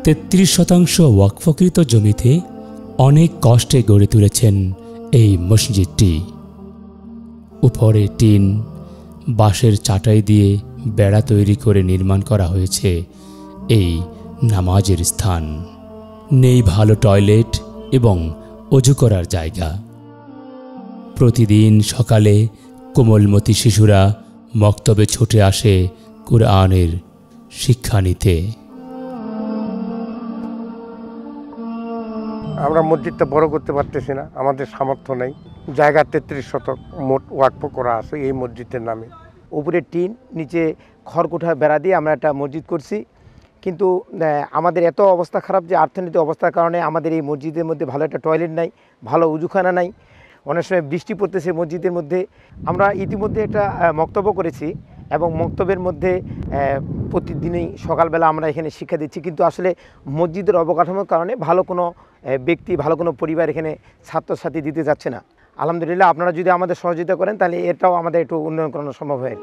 33% ওয়াকফকৃত জমিতে অনেক কষ্টে গড়ে তুলেছেন এই মসজিদটি। উপরে টিন, বাঁশের চাটাই দিয়ে বেড়া তৈরি করে নির্মাণ করা হয়েছে এই নামাজের স্থান। নেই ভালো টয়লেট এবং অজু করার জায়গা। প্রতিদিন সকালে কোমলমতি শিশুরা মক্তবে ছুটে আসে কুরআনের শিক্ষা নিতে। আমরা মসজিদটা বড় করতে পারতেছি না, আমাদের সামর্থ্য নেই। জায়গা 33 শতক মোট ওয়াকফ করা আছে এই মসজিদের নামে। উপরে টিন, নিচে খড়কুটা বেড়া দিয়ে আমরা একটা মসজিদ করছি। কিন্তু আমাদের এত অবস্থা খারাপ যে অর্থনৈতিক অবস্থার কারণে আমাদের এই মসজিদের মধ্যে ভালো একটা টয়লেট নাই, ভালো উজুখানা নাই। অনেক সময় বৃষ্টি পড়তেছে মসজিদের মধ্যে। আমরা ইতিমধ্যে একটা মক্তব্য করেছি এবং মক্তবের মধ্যে প্রতিদিনই সকালবেলা আমরা এখানে শিক্ষা দিচ্ছি। কিন্তু আসলে মসজিদের অবকাঠামোর কারণে ভালো কোনো ব্যক্তি, ভালো কোনো পরিবার এখানে ছাত্রছাত্রী দিতে যাচ্ছে না। আলহামদুলিল্লাহ, আপনারা যদি আমাদের সহযোগিতা করেন তাহলে এটাও আমাদের একটু উন্নয়ন করানো সম্ভব হয়।